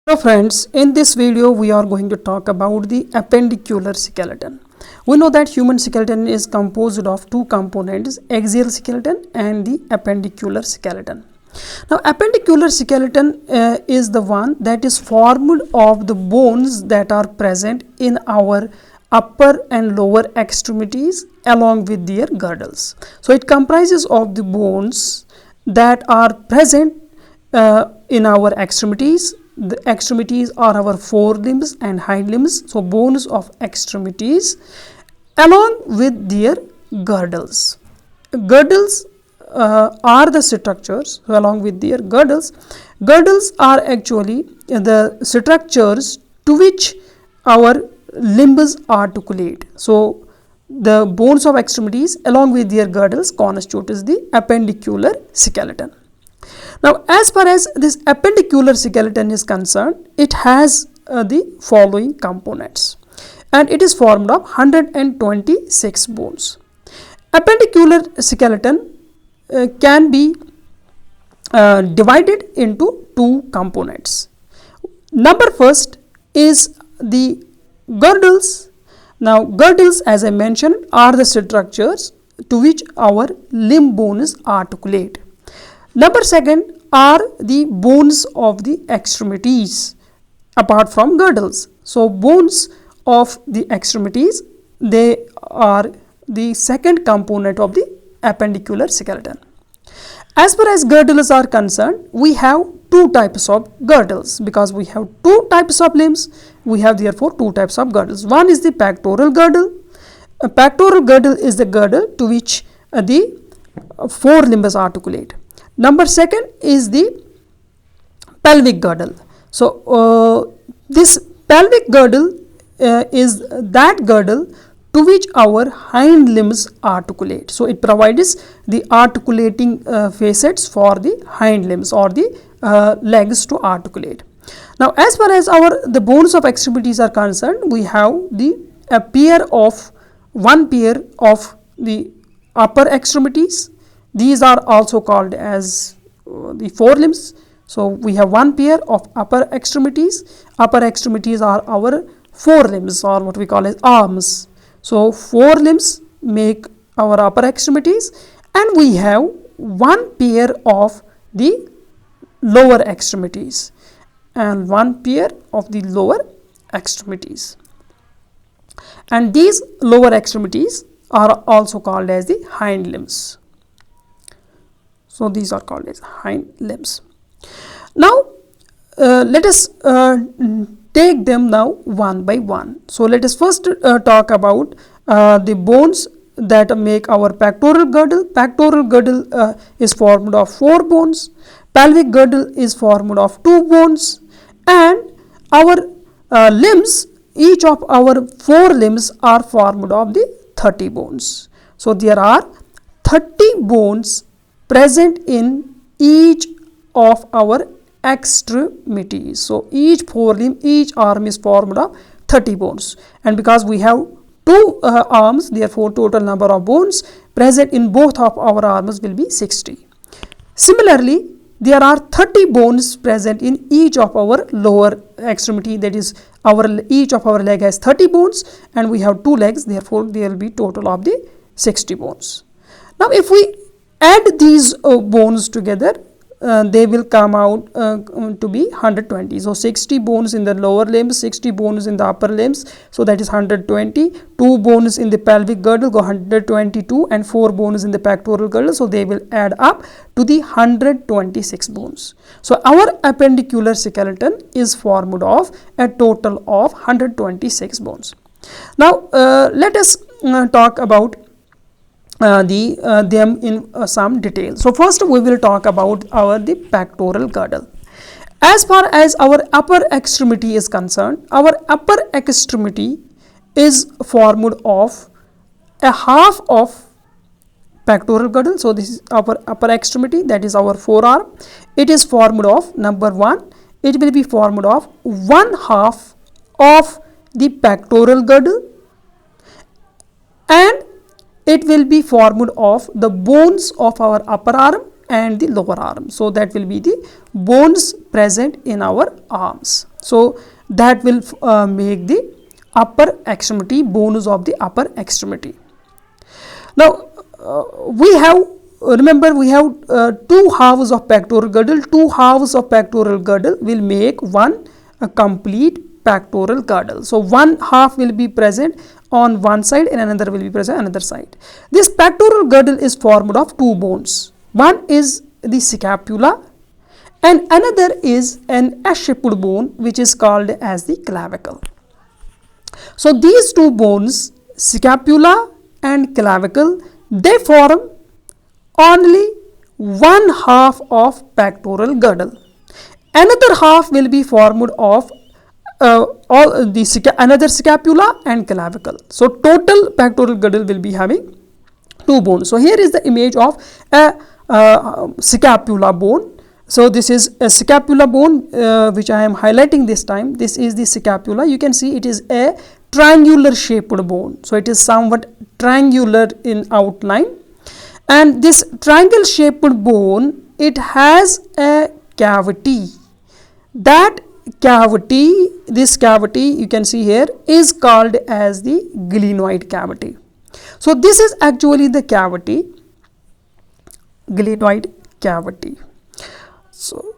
Hello friends, in this video we are going to talk about the appendicular skeleton. We know that human skeleton is composed of two components, axial skeleton and the appendicular skeleton. Now appendicular skeleton is the one that is formed of the bones that are present in our upper and lower extremities along with their girdles. So it comprises of the bones that are present in our extremities. The extremities are our forelimbs and hind limbs, so bones of extremities along with their girdles. Girdles are the structures, so along with their girdles. Girdles are actually the structures to which our limbs articulate. So the bones of extremities along with their girdles constitutes the appendicular skeleton. Now, as far as this appendicular skeleton is concerned, it has the following components, and it is formed of 126 bones. Appendicular skeleton can be divided into two components. Number first is the girdles. Now, girdles, as I mentioned, are the structures to which our limb bones articulate. Number second are the bones of the extremities apart from girdles. So bones of the extremities, they are the second component of the appendicular skeleton. As far as girdles are concerned, we have two types of girdles. Because we have two types of limbs, we have therefore two types of girdles. One is the pectoral girdle. A pectoral girdle is the girdle to which the forelimbs articulate. Number second is the pelvic girdle. So this pelvic girdle is that girdle to which our hind limbs articulate. So it provides the articulating facets for the hind limbs or the legs to articulate. Now, as far as the bones of extremities are concerned, we have one pair of the upper extremities. These are also called as the forelimbs. So we have one pair of upper extremities. Upper extremities are our forelimbs, or what we call as arms. So forelimbs make our upper extremities, and we have one pair of the lower extremities and one pair of the lower extremities. And these lower extremities are also called as the hind limbs. So these are called as hind limbs. Now let us take them now one by one. So let us first talk about the bones that make our pectoral girdle. Pectoral girdle is formed of 4 bones. Pelvic girdle is formed of 2 bones, and our limbs, each of our 4 limbs are formed of the 30 bones. So there are 30 bones present in each of our extremities. So each forelimb, each arm is formed of 30 bones, and because we have 2 arms, therefore total number of bones present in both of our arms will be 60. Similarly, there are 30 bones present in each of our lower extremity, that is each of our leg has 30 bones, and we have 2 legs, therefore there will be total of the 60 bones. Now if we add these bones together, they will come out to be 120. So 60 bones in the lower limbs, 60 bones in the upper limbs, so that is 120. 2 bones in the pelvic girdle go 122, and 4 bones in the pectoral girdle, so they will add up to the 126 bones. So our appendicular skeleton is formed of a total of 126 bones. Now let us talk about them in some detail. So first we will talk about the pectoral girdle. As far as our upper extremity is concerned, our upper extremity is formed of a half of pectoral girdle. So this is our upper extremity, that is our forearm. It is formed of, number 1, it will be formed of 1/2 of the pectoral girdle, and it will be formed of the bones of our upper arm and the lower arm. So that will be the bones present in our arms. So that will make the upper extremity, bones of the upper extremity. Now we have, remember we have two halves of pectoral girdle. Two halves of pectoral girdle will make one complete pectoral girdle. So one half will be present on one side and another will be present on another side. This pectoral girdle is formed of two bones. One is the scapula and another is an S-shaped bone which is called as the clavicle. So these two bones, scapula and clavicle, they form only one half of pectoral girdle. Another half will be formed of another scapula and clavicle. So total pectoral girdle will be having two bones. So here is the image of a scapula bone. So this is a scapula bone which I am highlighting this time. This is the scapula. You can see it is a triangular shaped bone. So it is somewhat triangular in outline, and this triangle shaped bone, it has a cavity. That cavity, this cavity you can see here, is called as the glenoid cavity. So this is actually the cavity, glenoid cavity. So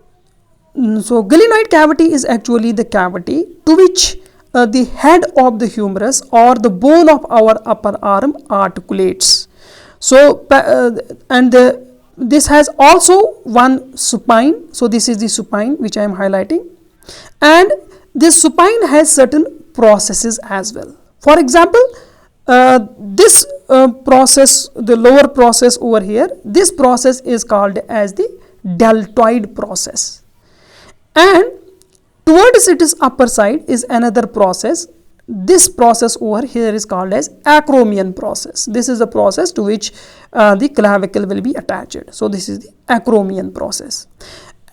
glenoid cavity is actually the cavity to which the head of the humerus or the bone of our upper arm articulates. So this has also one supine. So this is the supine which I am highlighting, and this supine has certain processes as well. For example, this process, the lower process over here, this process is called as the deltoid process, and towards its upper side is another process. This process over here is called as acromion process. This is the process to which the clavicle will be attached. So this is the acromion process.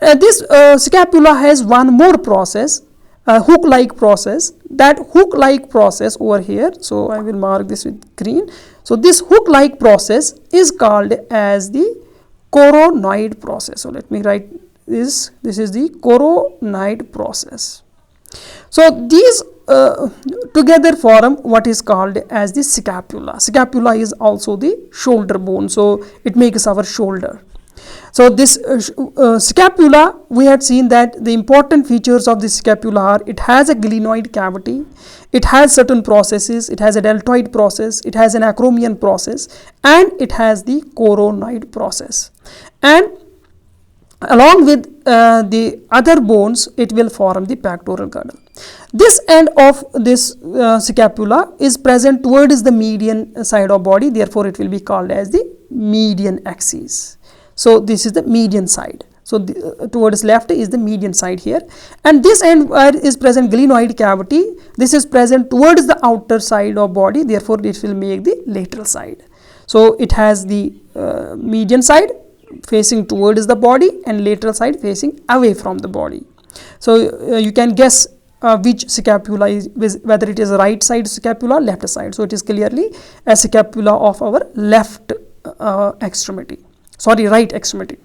This scapula has one more process, hook-like process. That hook-like process over here, so I will mark this with green. So this hook-like process is called as the coronoid process. So let me write this. This is the coronoid process. So these together form what is called as the scapula. Scapula is also the shoulder bone, so it makes our shoulder. So this scapula, we had seen that the important features of the scapula are it has a glenoid cavity, it has certain processes, it has a deltoid process, it has an acromion process, and it has the coronoid process. And along with the other bones, it will form the pectoral girdle. This end of this scapula is present towards the median side of body, therefore it will be called as the median axis. So this is the median side. So towards left is the median side here, and this end is present glenoid cavity. This is present towards the outer side of body, therefore it will make the lateral side. So it has the median side facing towards the body and lateral side facing away from the body. So you can guess which scapula is, whether it is right side scapula, left side. So it is clearly a scapula of our left extremity, sorry, right extremity.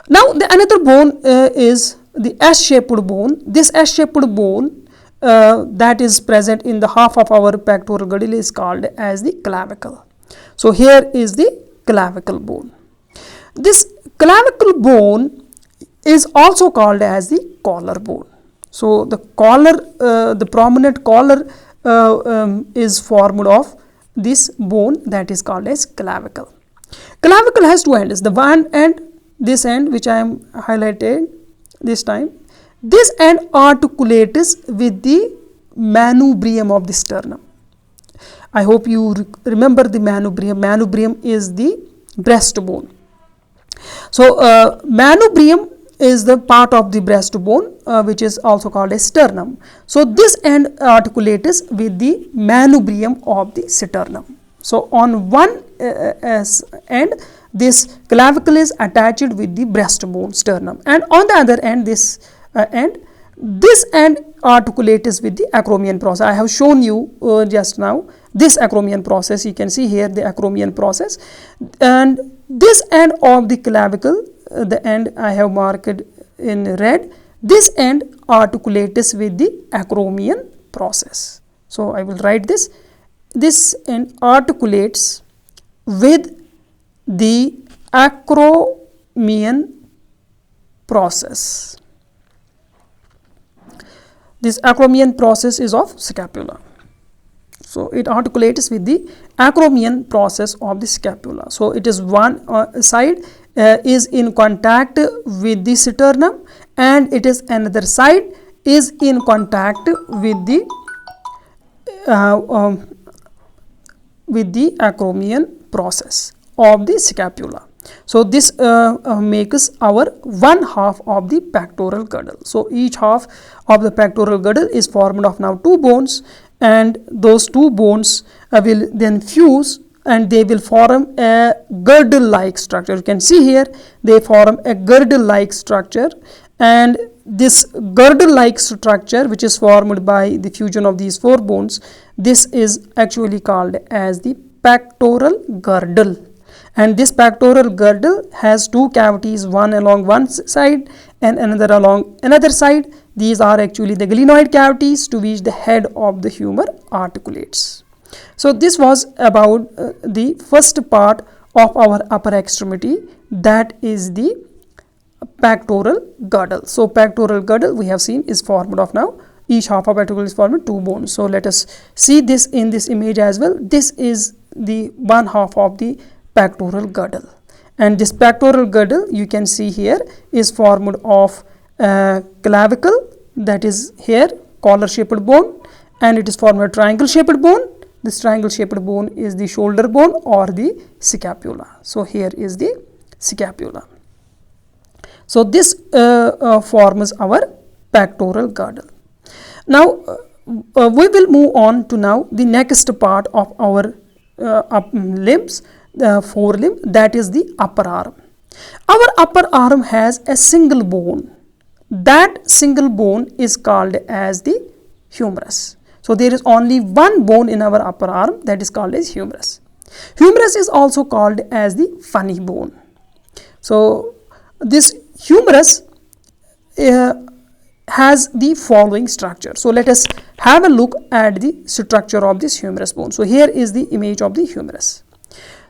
Now the another bone is the S-shaped bone. This S-shaped bone that is present in the half of our pectoral girdle is called as the clavicle. So here is the clavicle bone. This clavicle bone is also called as the collar bone. So the collar, the prominent collar is formed of this bone that is called as clavicle. Clavicle has two ends, the one end, this end which I am highlighting this time. This end articulates with the manubrium of the sternum. I hope you remember the manubrium. Manubrium is the breastbone. So manubrium is the part of the breastbone which is also called as sternum. So this end articulates with the manubrium of the sternum. So on one end this clavicle is attached with the breastbone sternum, and on the other end this end articulates with the acromion process. I have shown you just now this acromion process. You can see here the acromion process, and this end of the clavicle, the end I have marked in red, This end articulates with the acromion process. So I will write this. This end articulates with the acromion process. This acromion process is of scapula. So it articulates with the acromion process of the scapula. So it is one side is in contact with the sternum, and it is another side is in contact with the acromion process of the scapula. So this makes our one half of the pectoral girdle. So each half of the pectoral girdle is formed of now two bones, and those two bones will then fuse and they will form a girdle like structure. You can see here they form a girdle like structure, and this girdle like structure, which is formed by the fusion of these four bones, this is actually called as the pectoral girdle. And this pectoral girdle has two cavities, one along one side and another along another side. These are actually the glenoid cavities to which the head of the humor articulates. So this was about the first part of our upper extremity, that is the pectoral girdle. So pectoral girdle we have seen is formed of now each half of pectoral is formed two bones. So let us see this in this image as well. This is the one half of the pectoral girdle, and this pectoral girdle you can see here is formed of clavicle, that is here collar shaped bone, and it is formed a triangle shaped bone. This triangle shaped bone is the shoulder bone or the scapula. So here is the scapula. So this forms our pectoral girdle. Now we will move on to now the next part of our limbs, the forelimb, that is the upper arm. Our upper arm has a single bone. That single bone is called as the humerus. So there is only one bone in our upper arm, that is called as humerus. Humerus is also called as the funny bone. So this humerus has the following structure. So let us have a look at the structure of this humerus bone. So here is the image of the humerus.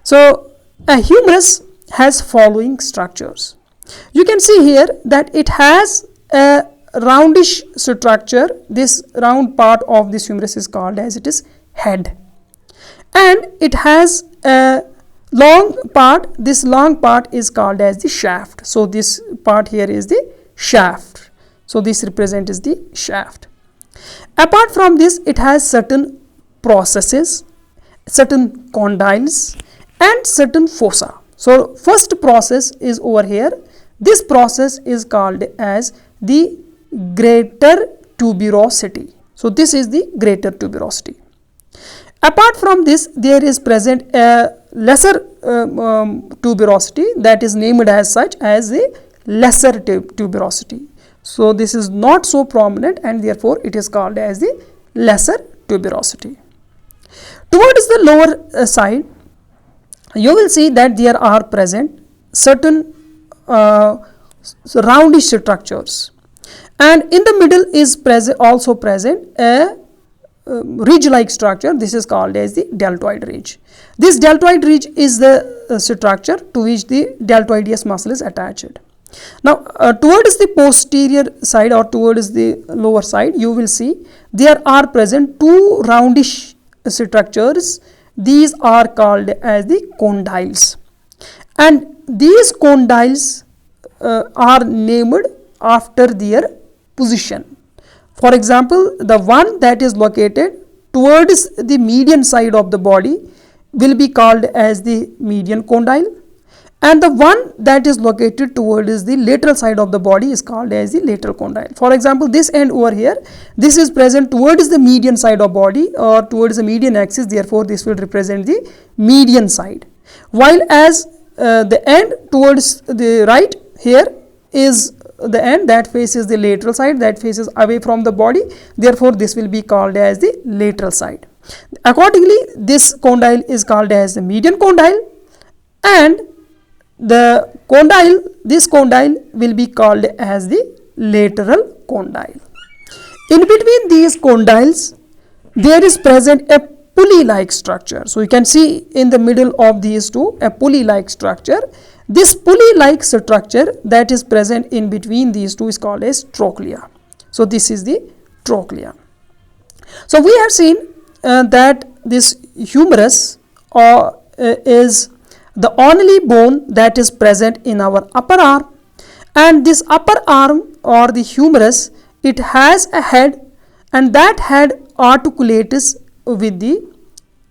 So a humerus has following structures. You can see here that it has a roundish structure. This round part of this humerus is called as it is head, and it has a long part. This long part is called as the shaft. So this part here is the shaft. So this represents the shaft. Apart from this, it has certain processes, certain condyles and certain fossa. So first process is over here. This process is called as the greater tuberosity. So this is the greater tuberosity. Apart from this, there is present a lesser tuberosity that is named as such as the lesser tuberosity. So this is not so prominent, and therefore it is called as the lesser tuberosity. Towards the lower side, you will see that there are present certain roundish structures, and in the middle is also present a ridge like structure. This is called as the deltoid ridge. This deltoid ridge is the structure to which the deltoideus muscle is attached. Now towards the posterior side or towards the lower side, you will see there are present two roundish structures. These are called as the condyles, and these condyles are named after their position. For example, the one that is located towards the median side of the body will be called as the median condyle, and the one that is located towards the lateral side of the body is called as the lateral condyle. For example, this end over here, this is present towards the median side of body or towards the median axis, therefore this will represent the median side, while as the end towards the right here is the end that faces the lateral side, that faces away from the body, therefore this will be called as the lateral side. Accordingly, this condyle is called as the median condyle, and the condyle, this condyle will be called as the lateral condyle. In between these condyles, there is present a pulley-like structure. So you can see in the middle of these two a pulley-like structure. This pulley-like structure that is present in between these two is called as trochlea. So this is the trochlea. So we have seen that this humerus is the only bone that is present in our upper arm, and this upper arm or the humerus, it has a head, and that head articulates with the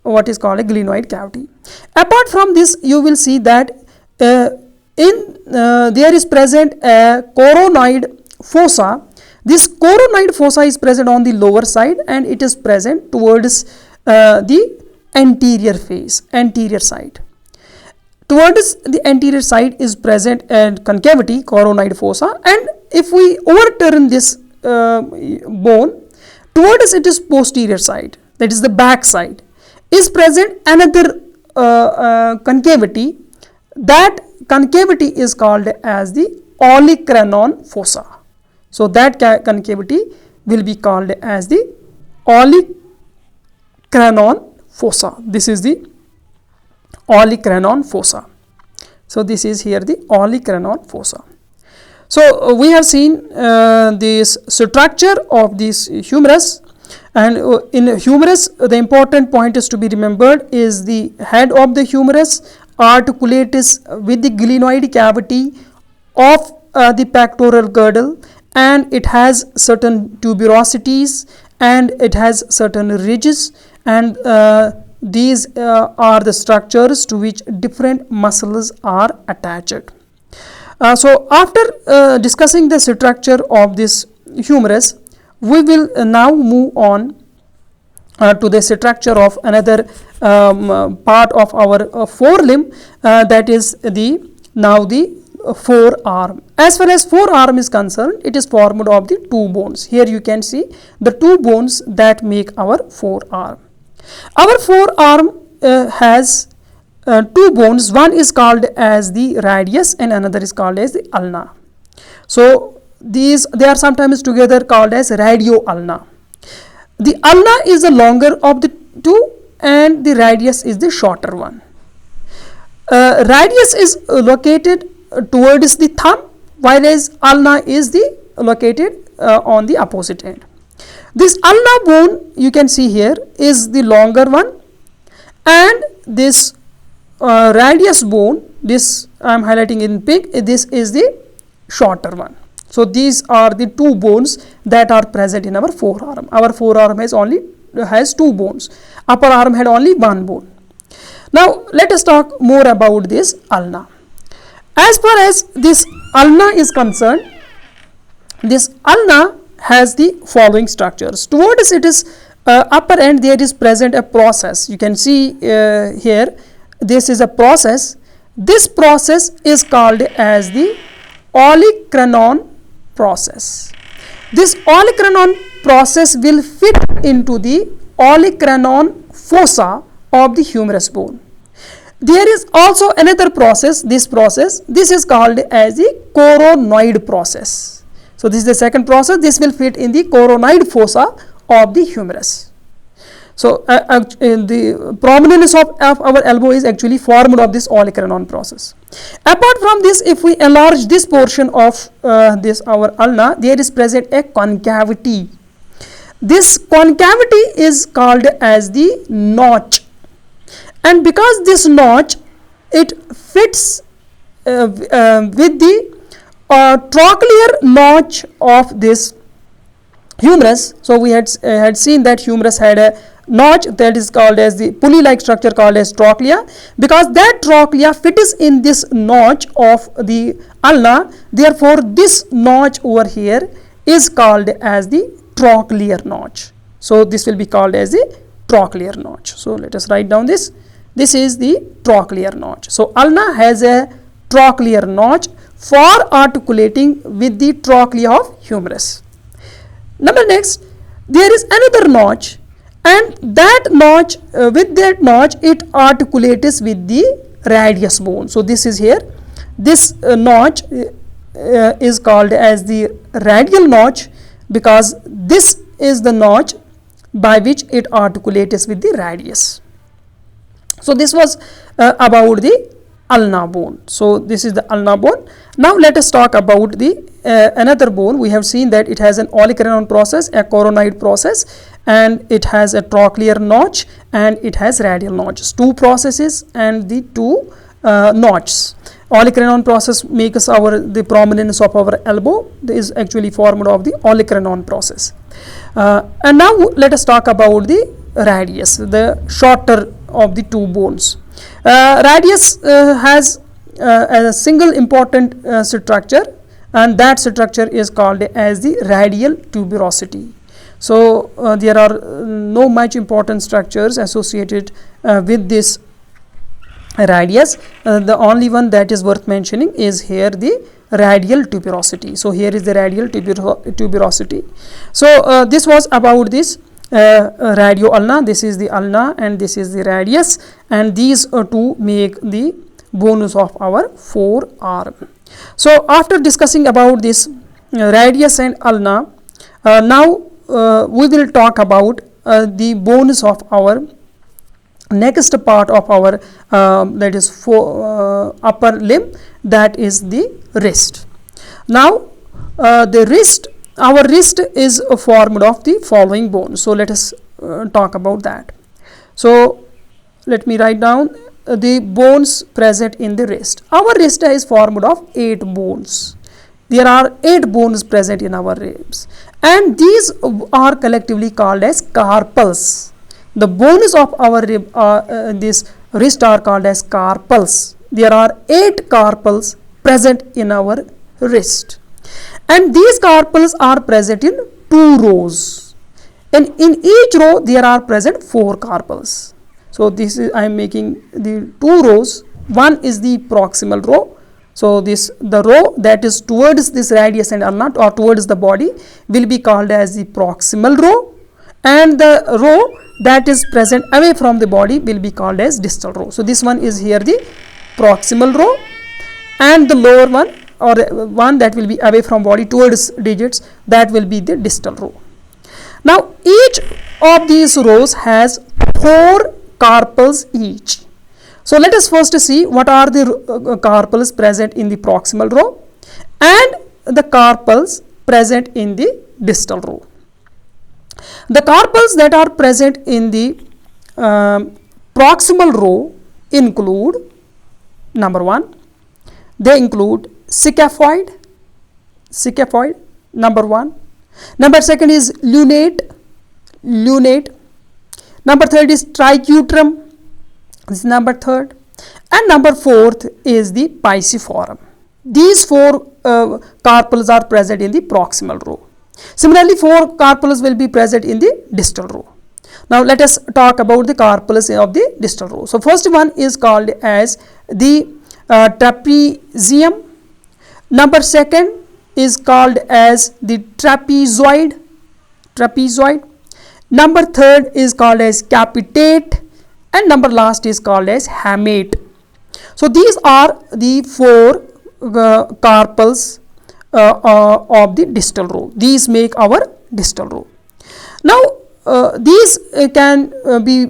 what is called a glenoid cavity. Apart from this, you will see that there is present a coronoid fossa. This coronoid fossa is present on the lower side, and it is present towards the anterior face, anterior side. Towards the anterior side is present a concavity, coronoid fossa, and if we overturn this bone, towards it is posterior side, that is the back side, is present another concavity. That concavity is called as the olecranon fossa. So that concavity will be called as the olecranon fossa. This is the olecranon fossa. So this is here the olecranon fossa. So we have seen this structure of this humerus, and in humerus the important point is to be remembered is the head of the humerus articulates with the glenoid cavity of the pectoral girdle, and it has certain tuberosities and it has certain ridges, and these are the structures to which different muscles are attached. So after discussing the structure of this humerus, we will now move on to the structure of another part of our forelimb, that is the forearm. As far as forearm is concerned, it is formed of the two bones. Here you can see the two bones that make our forearm. Our forearm has two bones. One is called as the radius and another is called as the ulna. So they are sometimes together called as radio-ulna. The ulna is the longer of the two and the radius is the shorter one. Radius is located towards the thumb, whereas ulna is located on the opposite end. This ulna bone you can see here is the longer one, and this radius bone, this I am highlighting in pink, this is the shorter one. So these are the two bones that are present in our forearm. Our forearm has two bones. Upper arm had only one bone. Now let us talk more about this ulna. As far as this ulna is concerned, this ulna has the following structures. Towards it is upper end, there is present a process. You can see here, this is a process. This process is called as the olecranon process. This olecranon process will fit into the olecranon fossa of the humerus bone. There is also another process, this is called as the coronoid process. So this is the second process. This will fit in the coronoid fossa of the humerus. So the prominence of our elbow is actually formed of this olecranon process. Apart from this, if we enlarge this portion of our ulna, there is present a concavity. This concavity is called as the notch, and because this notch, it fits with the trochlear notch of this humerus. So we had seen that humerus had a notch that is called as the pulley-like structure called as trochlea. Because that trochlea fits in this notch of the ulna, therefore this notch over here is called as the trochlear notch. So this will be called as the trochlear notch. So let us write down this. This is the trochlear notch. So ulna has a trochlear notch for articulating with the trochlea of humerus. Number next, there is another notch, and that notch, with that notch, it articulates with the radius bone. So this is here, this notch is called as the radial notch, because this is the notch by which it articulates with the radius. So this was about the ulna bone. So this is the ulna bone. Now let us talk about the another bone. We have seen that it has an olecranon process, a coronoid process, and it has a trochlear notch, and it has radial notches. Two processes and the two notches. Olecranon process makes the prominence of our elbow. This is actually formed of the olecranon process. And now let us talk about the radius, the shorter of the two bones. Radius has a single important structure, and that structure is called as the radial tuberosity. So there are no much important structures associated with this radius. The only one that is worth mentioning is here the radial tuberosity. So here is the radial tuberosity. So this was about this radioulna. This is the ulna and this is the radius, and these two make the bones of our forearm. So after discussing about this radius and ulna, now we will talk about the bones of our next part of our that is upper limb, that is the wrist. Now the wrist, our wrist is formed of the following bones. So let us talk about that. So let me write down the bones present in the wrist. Our wrist is formed of 8 bones. There are 8 bones present in our ribs, and these are collectively called as carpals. The bones of our rib, this wrist, are called as carpals. There are 8 carpals present in our wrist, and these carpals are present in 2 rows, and in each row there are present 4 carpals. So this is, I am making the 2 rows. One is the proximal row. So this, the row that is towards this radius and ulna, or towards the body, will be called as the proximal row, and the row that is present away from the body will be called as distal row. So this one is here the proximal row, and the lower one, or one that will be away from body towards digits, that will be the distal row. Now each of these rows has 4 carpals each. So let us first see what are the carpals present in the proximal row and the carpals present in the distal row. The carpals that are present in the proximal row include, number 1, they include scaphoid, number 1. Number 2 is lunate. Number 3 is triquetrum. This is number 3, and number 4th is the pisiform. These 4 carpals are present in the proximal row. Similarly, 4 carpals will be present in the distal row. Now let us talk about the carpals of the distal row. So first one is called as the trapezium. Number 2 is called as the trapezoid. Number 3 is called as capitate, and number last is called as hamate. So these are the 4 carpals of the distal row. These make our distal row. Now these can be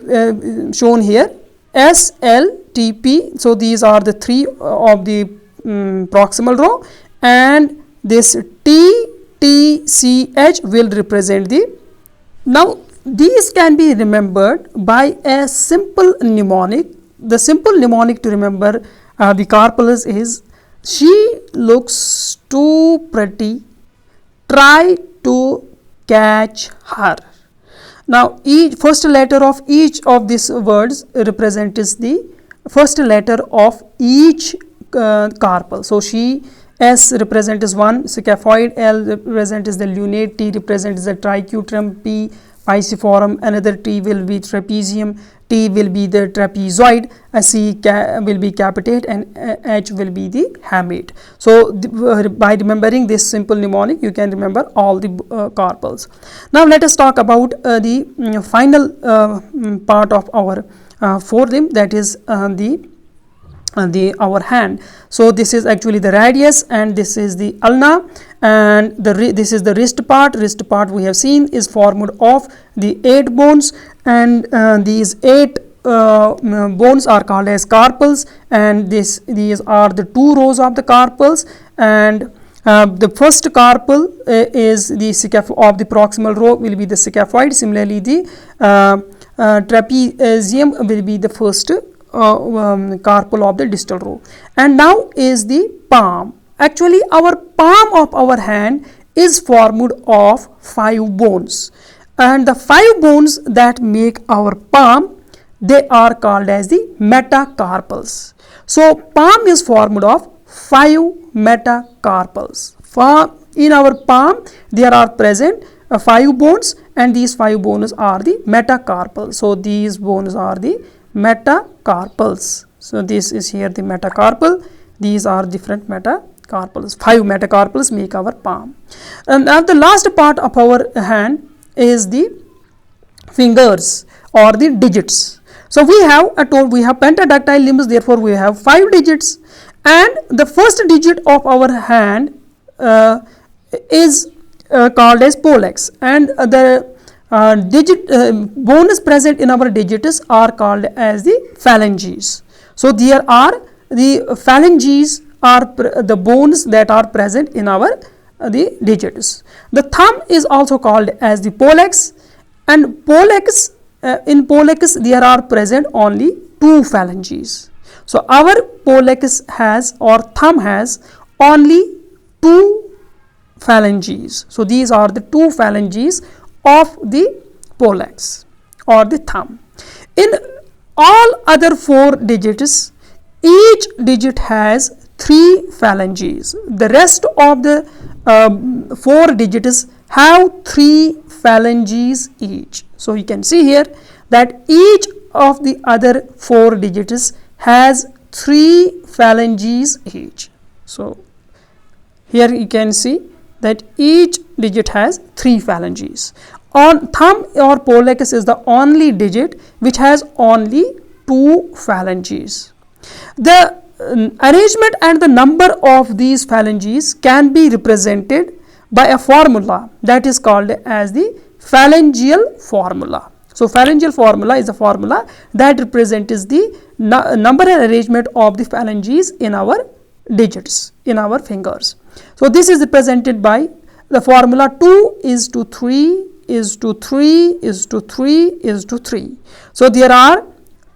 shown here, S, L, T, P. So these are the 3 of the proximal row, and this T, T, C, H will represent the. Now these can be remembered by a simple mnemonic. The simple mnemonic to remember the carpals is: she looks too pretty, try to catch her. Now each first letter of each of these words represents the first letter of each carpal. So she, S represents 1 scaphoid, L represents the lunate, T represents the triquetrum, P pisiform, another T will be trapezium, T will be the trapezoid, C will be capitate, and H will be the hamate. So by remembering this simple mnemonic, you can remember all the carpals. Now let us talk about the final part of our forelimb, that is the our hand. So this is actually the radius, and this is the ulna, and this is the wrist part. Wrist part we have seen is formed of the 8 bones, and these 8 bones are called as carpals, and these are the 2 rows of the carpals, and the first carpal is the of the proximal row will be the scaphoid. Similarly, the trapezium will be the first carpal of the distal row. And now is the palm. Actually, our palm of our hand is formed of 5 bones, and the 5 bones that make our palm, they are called as the metacarpals. So palm is formed of 5 metacarpals. In our palm there are present 5 bones, and these 5 bones are the metacarpals. So these bones are the metacarpals. So this is here the metacarpal. These are different metacarpals. 5 metacarpals make our palm. And now the last part of our hand is the fingers or the digits. So we have pentadactyl limbs, therefore we have 5 digits, and the first digit of our hand is called as pollex, and the bones present in our digits are called as the phalanges. So there are the phalanges are the bones that are present in our the digits. The thumb is also called as the pollex, and pollex in pollex there are present only 2 phalanges. So our pollex has, or thumb has, only 2 phalanges. So these are the 2 phalanges of the pollex or the thumb. In all other 4 digits, each digit has 3 phalanges. The rest of the 4 digits have 3 phalanges each. So you can see here that each of the other 4 digits has 3 phalanges each. So here you can see that each digit has 3 phalanges. On thumb or pollex is the only digit which has only 2 phalanges. The arrangement and the number of these phalanges can be represented by a formula that is called as the phalangeal formula. So phalangeal formula is a formula that represents the number and arrangement of the phalanges in our digits, in our fingers. So this is represented by the formula 2 is to 3 is to 3 is to 3 is to 3. So there are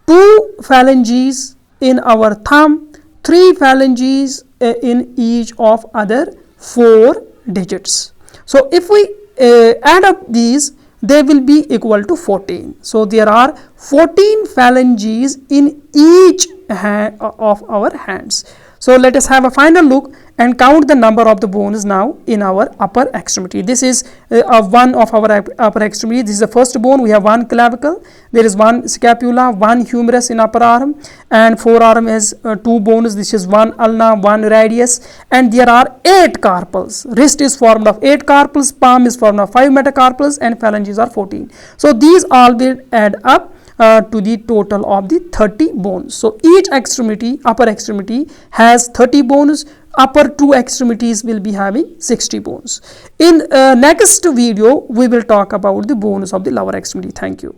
2 phalanges in our thumb, 3 phalanges in each of other 4 digits. So if we add up these, they will be equal to 14. So there are 14 phalanges in each hand of our hands. So let us have a final look and count the number of the bones now in our upper extremity. This is one of our upper extremity. This is the first bone. We have 1 clavicle, there is 1 scapula, 1 humerus in upper arm, and forearm has 2 bones. This is 1 ulna, 1 radius, and there are 8 carpals. Wrist is formed of 8 carpals, palm is formed of 5 metacarpals, and phalanges are 14. So these all will add up to the total of the 30 bones. So each extremity, upper extremity, has 30 bones. Upper 2 extremities will be having 60 bones. In next video we will talk about the bones of the lower extremity. Thank you.